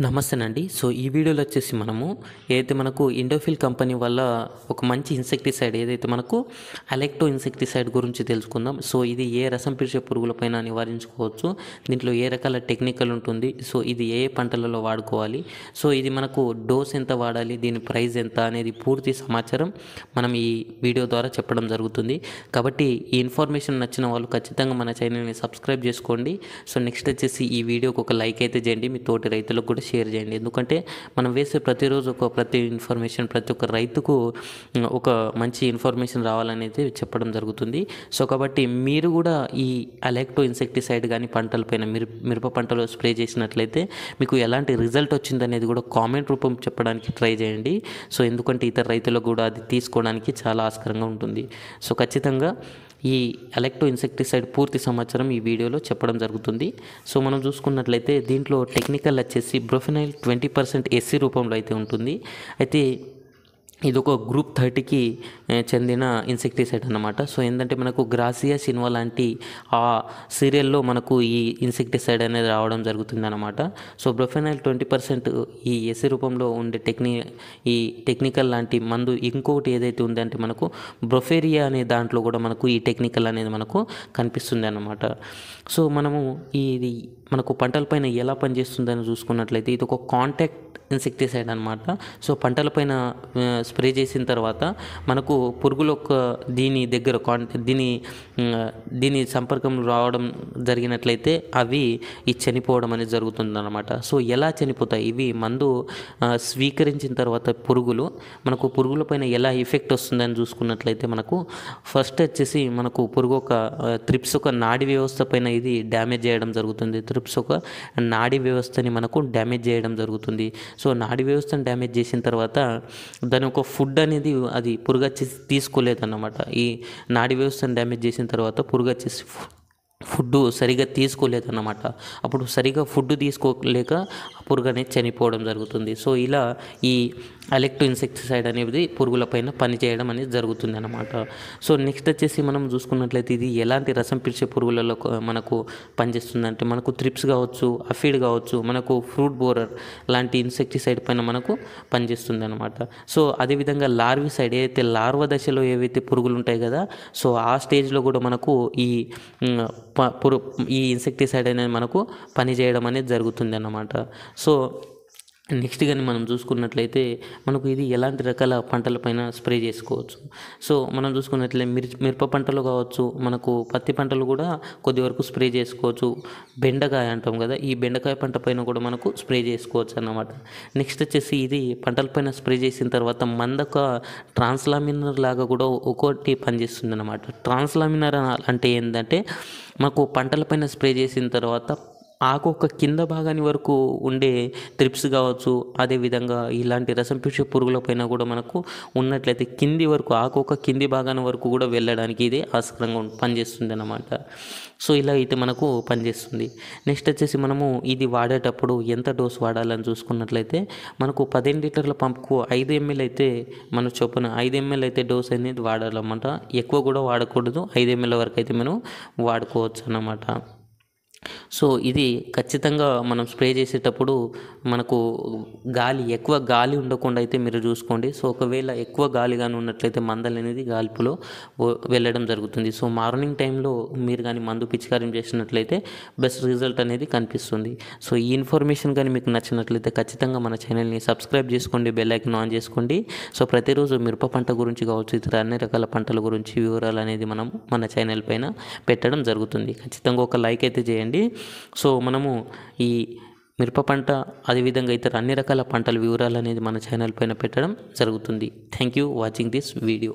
నమస్తేనండి. ఈ వీడియోలో వచ్చేసి మనము ఏదైతే మనకు ఇండోఫిల్ కంపెనీ వల్ల ఒక మంచి ఇన్సెక్టిసైడ్ ఏదైతే మనకు అలెక్టో ఇన్సెక్టిసైడ్ గురించి తెలుసుకుందాం. ఇది ఏ రసం పీల్చే పురుగులపైన నివారించుకోవచ్చు. దీంట్లో ఏ రకాల టెక్నికల్ ఉంటుంది. ఇది ఏ పంటలలో వాడుకోవాలి. ఇది మనకు డోస్ ఎంత వాడాలి, దీని ప్రైస్ ఎంత అనేది పూర్తి సమాచారం మనం ఈ వీడియో ద్వారా చెప్పడం జరుగుతుంది. కాబట్టి ఈ ఇన్ఫర్మేషన్ నచ్చిన వాళ్ళు ఖచ్చితంగా మన ఛానల్ని సబ్స్క్రైబ్ చేసుకోండి. నెక్స్ట్ వచ్చేసి ఈ వీడియోకి ఒక లైక్ అయితే చేయండి. మీ తోటి రైతులకు కూడా షేర్ చేయండి. ఎందుకంటే మనం వేసే ప్రతిరోజు ప్రతి ఇన్ఫర్మేషన్ ప్రతి ఒక్క రైతుకు ఒక మంచి ఇన్ఫర్మేషన్ రావాలనేది చెప్పడం జరుగుతుంది. కాబట్టి మీరు కూడా ఈ అలెక్టో ఇన్సెక్టిసైడ్ కానీ పంటలపైన మిరప పంటలో స్ప్రే చేసినట్లయితే మీకు ఎలాంటి రిజల్ట్ వచ్చిందనేది కూడా కామెంట్ రూపం చెప్పడానికి ట్రై చేయండి. ఎందుకంటే ఇతర రైతులకు కూడా అది తీసుకోవడానికి చాలా ఆస్కారంగా ఉంటుంది. ఖచ్చితంగా ఈ అలెక్టో ఇన్సెక్టిసైడ్ పూర్తి సమాచారం ఈ వీడియోలో చెప్పడం జరుగుతుంది. మనం చూసుకున్నట్లయితే దీంట్లో టెక్నికల్ వచ్చేసి బ్రోఫెనైల్ 20% ఎస్సీ రూపంలో అయితే ఉంటుంది. అయితే ఇది ఒక గ్రూప్ 30కి చెందిన ఇన్సెక్టిసైడ్ అన్నమాట. ఏంటంటే మనకు గ్రాసియా సిన్వా లాంటి ఆ సీరియల్లో మనకు ఈ ఇన్సెక్టిసైడ్ అనేది రావడం జరుగుతుంది అన్నమాట. బ్రోఫెనైల్ 20% ఈ ఎస్సీ రూపంలో ఉండే ఈ టెక్నికల్ లాంటి మందు ఇంకొకటి ఏదైతే ఉందంటే మనకు బ్రోఫేరియా అనే దాంట్లో కూడా మనకు ఈ టెక్నికల్ అనేది మనకు కనిపిస్తుంది అన్నమాట. మనము ఇది మనకు పంటలపైన ఎలా పనిచేస్తుందని చూసుకున్నట్లయితే ఇది ఒక కాంటాక్ట్ ఇన్సెక్టిసైడ్ అనమాట. పంటలపైన స్ప్రే చేసిన తర్వాత మనకు పురుగులు దీని దగ్గర దీని సంపర్కంలో రావడం జరిగినట్లయితే అవి చనిపోవడం అనేది జరుగుతుందన్నమాట. ఎలా చనిపోతాయి ఇవి మందు స్వీకరించిన తర్వాత మనకు పురుగులపైన ఎలా ఎఫెక్ట్ వస్తుందని చూసుకున్నట్లయితే మనకు ఫస్ట్ వచ్చేసి మనకు పురుగు త్రిప్స్ నాడీ వ్యవస్థ పైన ఇది డ్యామేజ్ చేయడం జరుగుతుంది. త్రిప్స్ నాడీ వ్యవస్థని మనకు డ్యామేజ్ చేయడం జరుగుతుంది. నాడీ వ్యవస్థను డ్యామేజ్ చేసిన తర్వాత దాని ఫుడ్ అనేది అది పురుగు వచ్చేసి తీసుకోలేదన్నమాట. ఈ నాడీ వ్యవస్థను డ్యామేజ్ చేసిన తర్వాత పురుగు వచ్చేసి ఫుడ్ సరిగా తీసుకోలేదన్నమాట. అప్పుడు సరిగా ఫుడ్ తీసుకోలేక పురుగు అనేది చనిపోవడం జరుగుతుంది. ఇలా ఈ అలెక్టో ఇన్సెక్టిసైడ్ అనేది పురుగులపైన పనిచేయడం అనేది జరుగుతుంది అన్నమాట. నెక్స్ట్ వచ్చేసి మనం చూసుకున్నట్లయితే ఇది ఎలాంటి రసం పీల్చే పురుగులలో మనకు పనిచేస్తుందంటే మనకు త్రిప్స్ కావచ్చు, అఫిడ్ కావచ్చు, మనకు ఫ్రూట్ బోరర్ లాంటి ఇన్సెక్టిసైడ్ పైన మనకు పనిచేస్తుంది అనమాట. అదేవిధంగా లార్విసైడ్ ఏదైతే లార్వ దశలో ఏవైతే పురుగులు ఉంటాయి కదా, ఆ స్టేజ్లో కూడా మనకు ఈ ఇన్సెక్టిసైడ్ అనేది మనకు పనిచేయడం అనేది జరుగుతుంది అన్నమాట. నెక్స్ట్ కానీ మనం చూసుకున్నట్లయితే మనకు ఇది ఎలాంటి రకాల పంటలపైన స్ప్రే చేసుకోవచ్చు. మనం చూసుకున్నట్లయితే మిరప పంటలు కావచ్చు, మనకు పత్తి పంటలు కూడా కొద్ది వరకు స్ప్రే చేసుకోవచ్చు. బెండకాయ అంటాం కదా, ఈ బెండకాయ పంట పైన కూడా మనకు స్ప్రే చేసుకోవచ్చు అన్నమాట. నెక్స్ట్ వచ్చేసి ఇది పంటలపైన స్ప్రే చేసిన తర్వాత మందక ట్రాన్స్లామినర్ లాగా కూడా ఒకటి పనిచేస్తుంది అన్నమాట. ట్రాన్స్లామినర్ అంటే ఏంటంటే మనకు పంటలపైన స్ప్రే చేసిన తర్వాత ఆకు కింద భాగాని వరకు ఉండే త్రిప్స్ కావచ్చు, అదేవిధంగా ఇలాంటి రసం పీల్చే పురుగులపైన కూడా మనకు ఉన్నట్లయితే కింది వరకు ఆకు కింది భాగాని వరకు కూడా వెళ్ళడానికి ఇది ఆస్కారంగా పనిచేస్తుంది అన్నమాట. ఇలా అయితే మనకు పనిచేస్తుంది. నెక్స్ట్ వచ్చేసి మనము ఇది వాడేటప్పుడు ఎంత డోస్ వాడాలని చూసుకున్నట్లయితే మనకు 15 లీటర్ల పంపుకు 5 ml అయితే మన చొప్పున 5 ml అయితే డోస్ అనేది వాడాలన్నమాట. ఎక్కువ కూడా వాడకూడదు. 5 ml వరకు అయితే మనం వాడుకోవచ్చు అన్నమాట. ఇది ఖచ్చితంగా మనం స్ప్రే చేసేటప్పుడు మనకు ఎక్కువ గాలి ఉండకుండా అయితే మీరు చూసుకోండి. ఒకవేళ ఎక్కువ గాలి కానీ ఉన్నట్లయితే మందలు అనేది గాల్పులో వెళ్ళడం జరుగుతుంది. మార్నింగ్ టైంలో మీరు కానీ మందు పిచికారం చేసినట్లయితే బెస్ట్ రిజల్ట్ అనేది కనిపిస్తుంది. ఈ ఇన్ఫర్మేషన్ కానీ మీకు నచ్చినట్లయితే ఖచ్చితంగా మన ఛానల్ని సబ్స్క్రైబ్ చేసుకోండి, బెల్ ఐకాన్ ఆన్ చేసుకోండి. ప్రతిరోజు మిరప పంట గురించి కావచ్చు, ఇతర అన్ని రకాల పంటల గురించి వివరాలు అనేది మనం మన ఛానల్ పైన పెట్టడం జరుగుతుంది. ఖచ్చితంగా ఒక లైక్ అయితే చేయండి. మనము ఈ మిరప పంట అదేవిధంగా ఇతర అన్ని రకాల పంటల వివరాలు అనేది మన ఛానల్ పైన పెట్టడం జరుగుతుంది. Thank you watching this video.